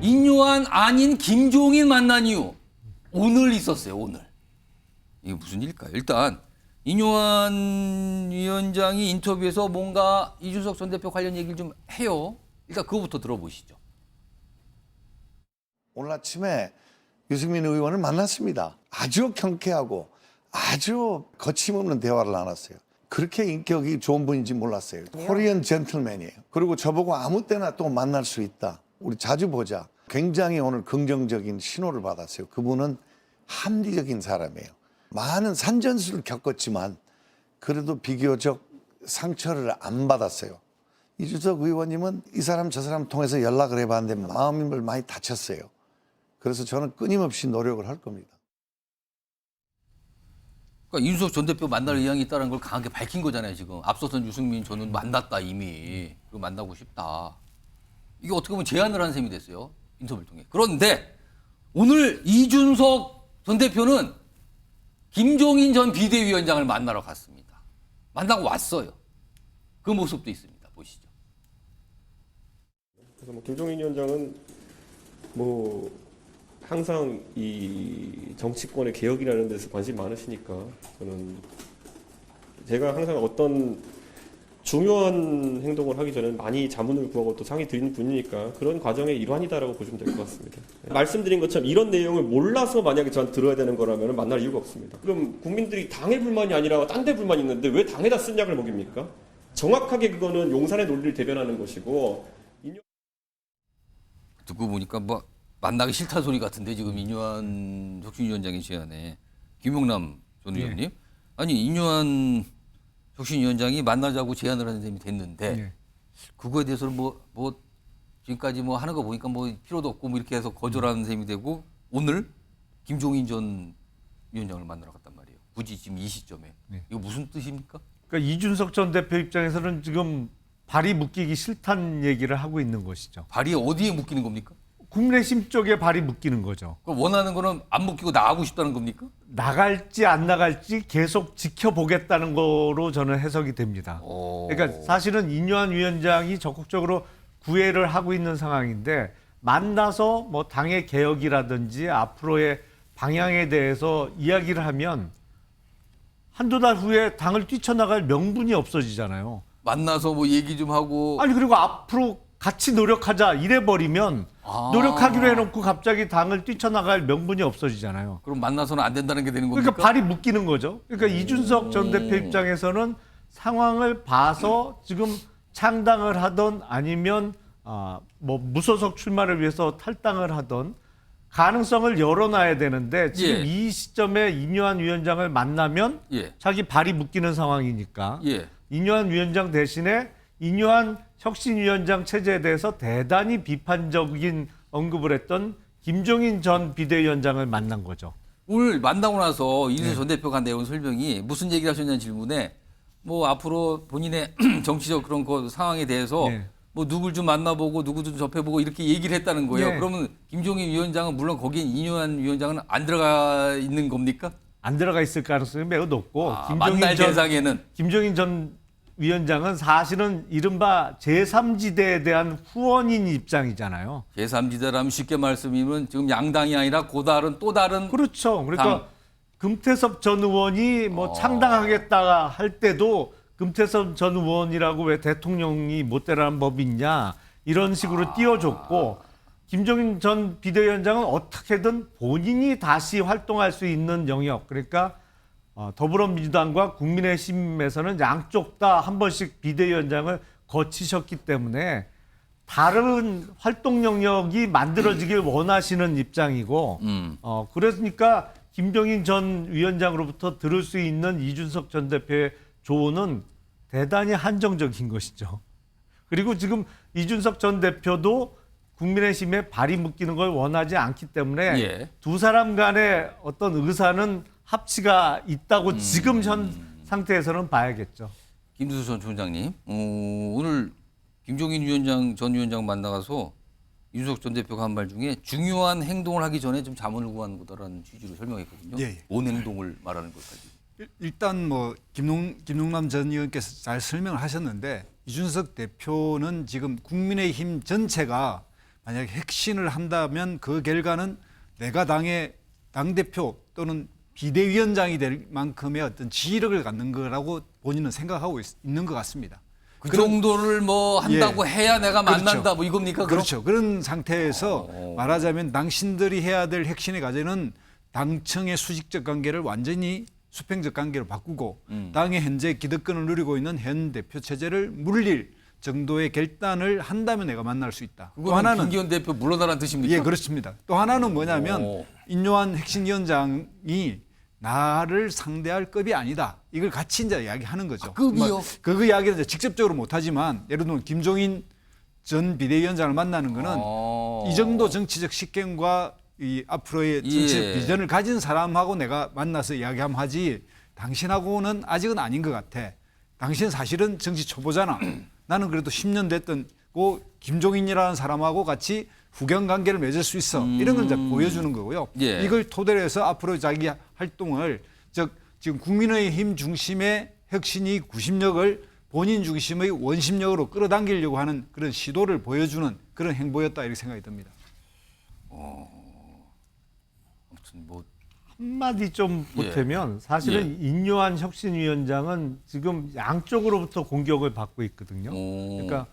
인요한 아닌 김종인 만난 이유 오늘 있었어요. 오늘. 이게 무슨 일일까요? 일단 인요한 위원장이 인터뷰에서 뭔가 이준석 전 대표 관련 얘기를 좀 해요. 일단 그거부터 들어보시죠. 오늘 아침에 유승민 의원을 만났습니다. 아주 경쾌하고 아주 거침없는 대화를 나눴어요. 그렇게 인격이 좋은 분인지 몰랐어요. 코리안 젠틀맨이에요. 그리고 저보고 아무 때나 또 만날 수 있다. 우리 자주 보자. 굉장히 오늘 긍정적인 신호를 받았어요. 그분은 합리적인 사람이에요. 많은 산전수를 겪었지만 그래도 비교적 상처를 안 받았어요. 이준석 의원님은 이 사람 저 사람 통해서 연락을 해봤는데 마음을 많이 다쳤어요. 그래서 저는 끊임없이 노력을 할 겁니다. 그러니까 이준석 전 대표 만날 의향이 있다는 걸 강하게 밝힌 거잖아요. 지금 앞서선 유승민 저는 만났다 이미. 그리고 만나고 싶다. 이게 어떻게 보면 제안을 한 셈이 됐어요. 인터뷰를 통해. 그런데 오늘 이준석 전 대표는 김종인 전 비대위원장을 만나러 갔습니다. 만나고 왔어요. 그 모습도 있습니다. 보시죠. 그래서 뭐 김종인 위원장은 뭐 항상 이 정치권의 개혁이라는 데서 관심이 많으시니까 저는 제가 항상 어떤 중요한 행동을 하기 전에 많이 자문을 구하고 또 상의 드리는 분이니까 그런 과정의 일환이다라고 보시면 될 것 같습니다. 말씀드린 것처럼 이런 내용을 몰라서 만약에 저한테 들어야 되는 거라면 만날 이유가 없습니다. 그럼 국민들이 당의 불만이 아니라 딴 데 불만이 있는데 왜 당에다 쓴 약을 먹입니까? 정확하게 그거는 용산의 논리를 대변하는 것이고. 듣고 보니까 뭐 만나기 싫다는 소리 같은데 지금 인요한 혁신위원장의 제안에 김용남 전 의원님 아니 인요한 혁신위원장이 만나자고 제안을 하는 셈이 됐는데 그거에 대해서는 뭐 지금까지 뭐 하는 거 보니까 뭐 필요도 없고 뭐 이렇게 해서 거절하는 셈이 되고 오늘 김종인 전 위원장을 만나러 갔단 말이에요. 굳이 지금 이 시점에 이거 무슨 뜻입니까? 그러니까 이준석 전 대표 입장에서는 지금 발이 묶이기 싫다는 얘기를 하고 있는 것이죠. 발이 어디에 묶이는 겁니까? 국민의힘 쪽에 발이 묶이는 거죠. 그럼 원하는 거는 안 묶이고 나가고 싶다는 겁니까? 나갈지 안 나갈지 계속 지켜보겠다는 거로 저는 해석이 됩니다. 그러니까 사실은 인요한 위원장이 적극적으로 구애를 하고 있는 상황인데 만나서 뭐 당의 개혁이라든지 앞으로의 방향에 대해서 이야기를 하면 한두 달 후에 당을 뛰쳐나갈 명분이 없어지잖아요. 만나서 뭐 얘기 좀 하고 아니 그리고 앞으로 같이 노력하자 이래버리면 노력하기로 해놓고 갑자기 당을 뛰쳐나갈 명분이 없어지잖아요. 그럼 만나서는 안 된다는 게 되는 겁니까? 그러니까 발이 묶이는 거죠. 그러니까 이준석 전 대표 입장에서는 상황을 봐서 지금 창당을 하던 아니면 뭐 무소속 출마를 위해서 탈당을 하던 가능성을 열어놔야 되는데 지금 이 시점에 인요한 위원장을 만나면 자기 발이 묶이는 상황이니까 인요한 위원장 대신에 인요한 혁신위원장 체제에 대해서 대단히 비판적인 언급을 했던 김종인 전 비대위원장을 만난 거죠. 오늘 만나고 나서 이준석 전 대표가 내온 설명이 무슨 얘기를 하셨냐는 질문에 뭐 앞으로 본인의 정치적 그런 그 상황에 대해서 뭐 누굴 좀 만나보고 누구 좀 접해보고 이렇게 얘기를 했다는 거예요. 그러면 김종인 위원장은 물론 거기엔 인요한 위원장은 안 들어가 있는 겁니까? 안 들어가 있을 가능성이 매우 높고 만날 대상에는 김종인 전 위원장은 사실은 이른바 제3지대에 대한 후원인 입장이잖아요. 제3지대라면 쉽게 말씀이면 지금 양당이 아니라 고다른 또 다른 그렇죠. 그러니까 금태섭 전 의원이 뭐 창당하겠다 할 때도 금태섭 전 의원이라고 왜 대통령이 못 되라는 법이 있냐 이런 식으로 띄워줬고 김종인 전 비대위원장은 어떻게든 본인이 다시 활동할 수 있는 영역 그러니까 더불어민주당과 국민의힘에서는 양쪽 다 한 번씩 비대위원장을 거치셨기 때문에 다른 활동 영역이 만들어지길 원하시는 입장이고 그러니까 김종인 전 위원장으로부터 들을 수 있는 이준석 전 대표의 조언은 대단히 한정적인 것이죠. 그리고 지금 이준석 전 대표도 국민의힘에 발이 묶이는 걸 원하지 않기 때문에 두 사람 간의 어떤 의사는 합치가 있다고 지금 현 상태에서는 봐야겠죠. 김두수 전 총장님, 오늘 김종인 위원장 전 위원장 만나가서 이준석 전 대표가 한 말 중에 중요한 행동을 하기 전에 좀 자문을 구하는 거다라는 취지로 설명했거든요. 뭔 행동을 말하는 걸까지? 일단 뭐 김용남 전 의원께서 잘 설명을 하셨는데 이준석 대표는 지금 국민의힘 전체가 만약에 혁신을 한다면 그 결과는 내가 당대표 또는 비대위원장이 될 만큼의 어떤 지휘력을 갖는 거라고 본인은 생각하고 있는 것 같습니다. 그 정도를 뭐 한다고 해야 내가 만난다 그렇죠. 뭐 이겁니까? 그럼? 그렇죠. 그런 상태에서 말하자면 당신들이 해야 될 혁신의 과제는 당청의 수직적 관계를 완전히 수평적 관계로 바꾸고 당의 현재 기득권을 누리고 있는 현 대표 체제를 물릴 정도의 결단을 한다면 내가 만날 수 있다. 또 그거는 하나는 김기현 대표 물러나라는 뜻입니까? 예, 그렇습니다. 또 하나는 뭐냐면 인요한 혁신위원장이 나를 상대할 급이 아니다. 이걸 같이 이제 이야기하는 거죠. 급이요? 그 이야기를 이제 직접적으로 못하지만 예를 들면 김종인 전 비대위원장을 만나는 거는 이 정도 정치적 식견과 이 앞으로의 정치적 예. 비전을 가진 사람하고 내가 만나서 이야기하면 하지 당신하고는 아직은 아닌 것 같아. 당신 사실은 정치 초보잖아. 나는 그래도 10년 됐던 고 김종인이라는 사람하고 같이 후견 관계를 맺을 수 있어. 이런 걸 이제 보여주는 거고요. 예. 이걸 토대로 해서 앞으로 자기 활동을 지금 국민의힘 중심의 혁신이 구심력을 본인 중심의 원심력으로 끌어당기려고 하는 그런 시도를 보여주는 그런 행보였다 이렇게 생각이 듭니다. 아무튼 뭐 한마디 좀 예. 보태면 사실은 인요한 혁신위원장은 지금 양쪽으로부터 공격을 받고 있거든요. 그러니까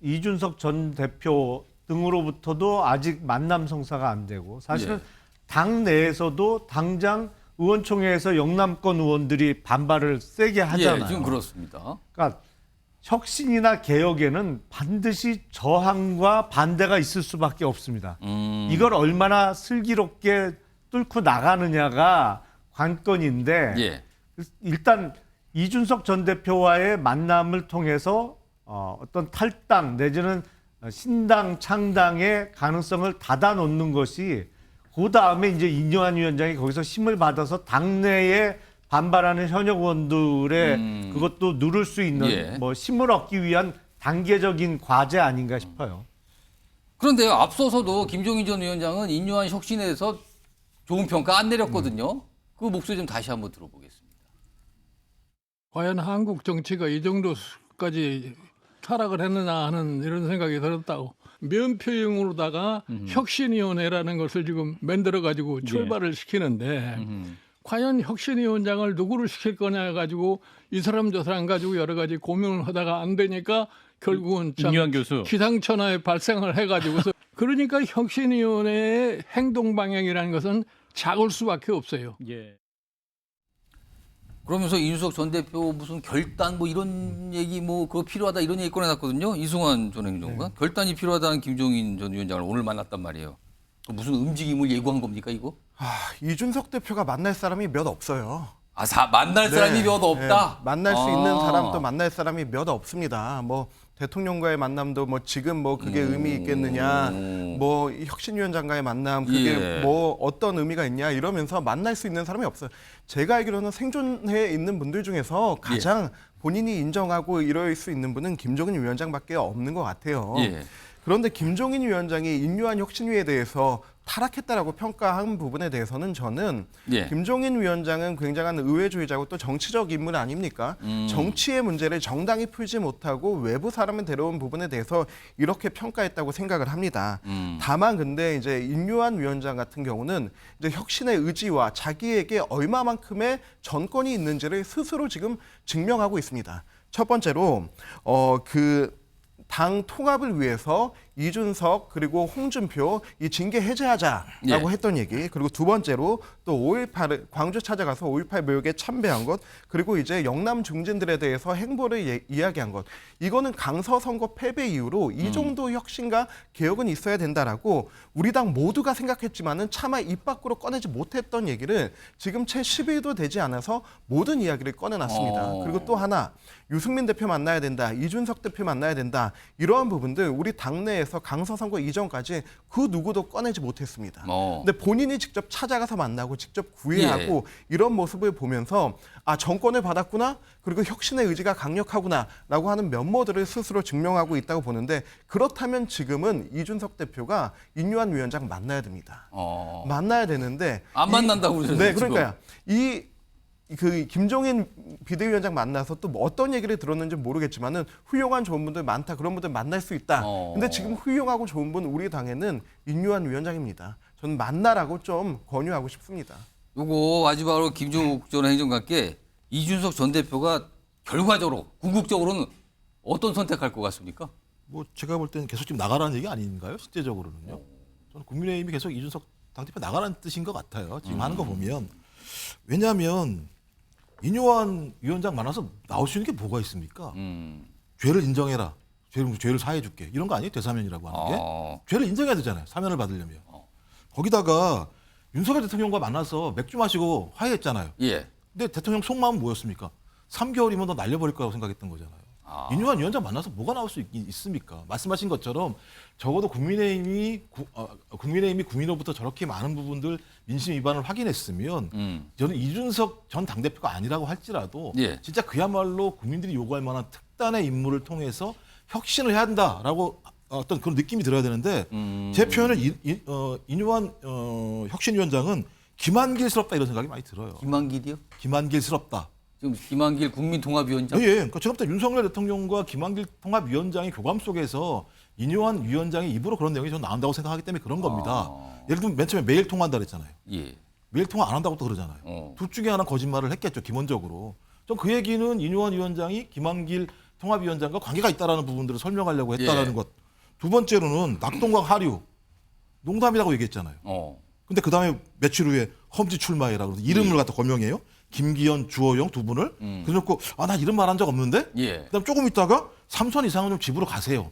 이준석 전 대표 등으로부터도 아직 만남 성사가 안 되고 사실은 예. 당 내에서도 당장 의원총회에서 영남권 의원들이 반발을 세게 하잖아요. 예, 지금 그렇습니다. 그러니까 혁신이나 개혁에는 반드시 저항과 반대가 있을 수밖에 없습니다. 이걸 얼마나 슬기롭게 뚫고 나가느냐가 관건인데 예. 일단 이준석 전 대표와의 만남을 통해서 어떤 탈당 내지는 신당 창당의 가능성을 닫아놓는 것이 그 다음에 이제 인요한 위원장이 거기서 힘을 받아서 당내에 반발하는 현역 의원들의 그것도 누를 수 있는 예. 뭐 힘을 얻기 위한 단계적인 과제 아닌가 싶어요. 그런데요, 앞서서도 김종인 전 위원장은 인요한 혁신에서 좋은 평가 안 내렸거든요. 그 목소리 좀 다시 한번 들어보겠습니다. 과연 한국 정치가 이 정도까지 타락을 했느냐 하는 이런 생각이 들었다고. 면표용으로다가 혁신위원회라는 것을 지금 만들어가지고 출발을 시키는데 과연 혁신위원장을 누구를 시킬 거냐 해가지고 이 사람 저 사람 가지고 여러 가지 고민을 하다가 안 되니까 결국은 참 인요한 교수. 기상천외 발생을 해가지고서 그러니까 혁신위원회의 행동 방향이라는 것은 작을 수밖에 없어요. 예. 그러면서 이준석 전 대표 무슨 결단 뭐 이런 얘기 뭐 그거 필요하다 이런 얘기 꺼내놨거든요. 이승환 전 행정관. 결단이 필요하다는 김종인 전 위원장을 오늘 만났단 말이에요. 그 무슨 움직임을 예고한 겁니까 이거? 이준석 대표가 만날 사람이 몇 없어요. 만날 사람이 몇 없다? 네, 만날 수 있는 사람도 만날 사람이 몇 없습니다. 뭐 대통령과의 만남도 뭐 지금 뭐 그게 의미 있겠느냐, 뭐 혁신위원장과의 만남 그게 예. 뭐 어떤 의미가 있냐 이러면서 만날 수 있는 사람이 없어요. 제가 알기로는 생존해 있는 분들 중에서 가장 본인이 인정하고 이럴 수 있는 분은 김종인 위원장밖에 없는 것 같아요. 예. 그런데 김종인 위원장이 인요한 혁신위에 대해서 타락했다라고 평가한 부분에 대해서는 저는 예. 김종인 위원장은 굉장한 의회주의자고 또 정치적 인물 아닙니까? 정치의 문제를 정당이 풀지 못하고 외부 사람을 데려온 부분에 대해서 이렇게 평가했다고 생각을 합니다. 다만 근데 이제 인요한 위원장 같은 경우는 이제 혁신의 의지와 자기에게 얼마만큼의 전권이 있는지를 스스로 지금 증명하고 있습니다. 첫 번째로 당 통합을 위해서 이준석 그리고 홍준표 이 징계 해제하자라고 했던 얘기, 그리고 두 번째로 또 5.18을 광주 찾아가서 5.18 묘역에 참배한 것, 그리고 이제 영남 중진들에 대해서 행보를 이야기한 것, 이거는 강서 선거 패배 이후로 이 정도 혁신과 개혁은 있어야 된다라고 우리 당 모두가 생각했지만은 차마 입 밖으로 꺼내지 못했던 얘기를 지금 채 10일도 되지 않아서 모든 이야기를 꺼내놨습니다. 그리고 또 하나, 유승민 대표 만나야 된다, 이준석 대표 만나야 된다, 이러한 부분들 우리 당내에서 강서 선거 이전까지 그 누구도 꺼내지 못했습니다. 근데 본인이 직접 찾아가서 만나고 직접 구애하고 이런 모습을 보면서 정권을 받았구나, 그리고 혁신의 의지가 강력하구나라고 하는 면모들을 스스로 증명하고 있다고 보는데, 그렇다면 지금은 이준석 대표가 인요한 위원장 만나야 됩니다. 만나야 되는데 안 만난다고 그러잖아요. 네, 그러니까요. 이 그 김종인 비대위원장 만나서 또뭐 어떤 얘기를 들었는지 모르겠지만은 훌륭한 좋은 분들 많다. 그런 분들 만날 수 있다. 근데 지금 훌륭하고 좋은 분 우리 당에는 윤유한 위원장입니다. 저는 만나라고 좀 권유하고 싶습니다. 요거 마지막으로 김종욱 전 행정관께 이준석 전 대표가 결과적으로 궁극적으로는 어떤 선택할 것 같습니까? 뭐 제가 볼 때는 계속 지금 나가라는 얘기 아닌가요? 실제적으로는요. 저는 국민의힘이 계속 이준석 당대표 나가라는 뜻인 것 같아요. 지금 하는 거 보면. 왜냐하면 인요한 위원장 만나서 나올 수 있는 게 뭐가 있습니까? 죄를 인정해라. 죄를 사해줄게. 이런 거 아니에요? 대사면이라고 하는 게. 죄를 인정해야 되잖아요. 사면을 받으려면. 거기다가 윤석열 대통령과 만나서 맥주 마시고 화해했잖아요. 예. 근데 대통령 속마음은 뭐였습니까? 3개월이면 너 날려버릴 거라고 생각했던 거잖아요. 인요한 위원장 만나서 뭐가 나올 수 있습니까? 말씀하신 것처럼 적어도 국민의힘이 국민으로부터 저렇게 많은 부분들 민심 위반을 확인했으면 저는 이준석 전 당대표가 아니라고 할지라도 예. 진짜 그야말로 국민들이 요구할 만한 특단의 임무를 통해서 혁신을 해야 한다라고 어떤 그런 느낌이 들어야 되는데 제 표현을 인요한 혁신위원장은 김한길스럽다 이런 생각이 많이 들어요. 김한길이요? 김한길스럽다. 지금 김한길 국민통합위원장. 예, 그러니까 제가 볼 때 윤석열 대통령과 김한길 통합위원장의 교감 속에서 인요한 위원장의 입으로 그런 내용이 좀 나온다고 생각하기 때문에 그런 겁니다. 예를 들면 맨 처음에 메일 통화한다 그랬잖아요. 예. 메일 통화 안 한다고 또 그러잖아요. 둘 중에 하나 거짓말을 했겠죠, 기본적으로. 전 그 얘기는 인요한 위원장이 김한길 통합위원장과 관계가 있다라는 부분들을 설명하려고 했다라는 예. 것. 두 번째로는 낙동강 하류 농담이라고 얘기했잖아요. 근데 그 다음에 며칠 후에 험지 출마해라고 그래서 이름을 갖다 거명해요. 김기현, 주호영 두 분을. 그래놓고 나 이름 말한 적 없는데. 예. 그다음 조금 있다가 3선 이상은 좀 집으로 가세요.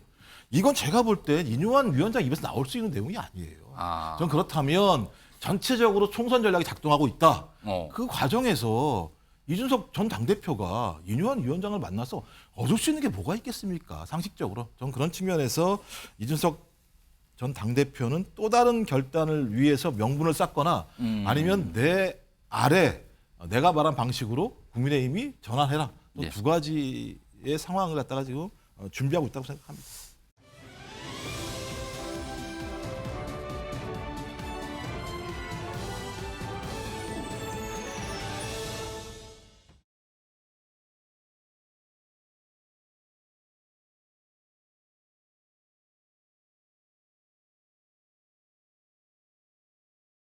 이건 제가 볼 때 인요한 위원장 입에서 나올 수 있는 내용이 아니에요. 전 그렇다면 전체적으로 총선 전략이 작동하고 있다. 그 과정에서 이준석 전 당대표가 인요한 위원장을 만나서 얻을 수 있는 게 뭐가 있겠습니까? 상식적으로. 전 그런 측면에서 이준석 전 당대표는 또 다른 결단을 위해서 명분을 쌓거나 아니면 내 아래 내가 말한 방식으로 국민의힘이 전환해라. 또 예. 두 가지의 상황을 갖다가 지금 준비하고 있다고 생각합니다.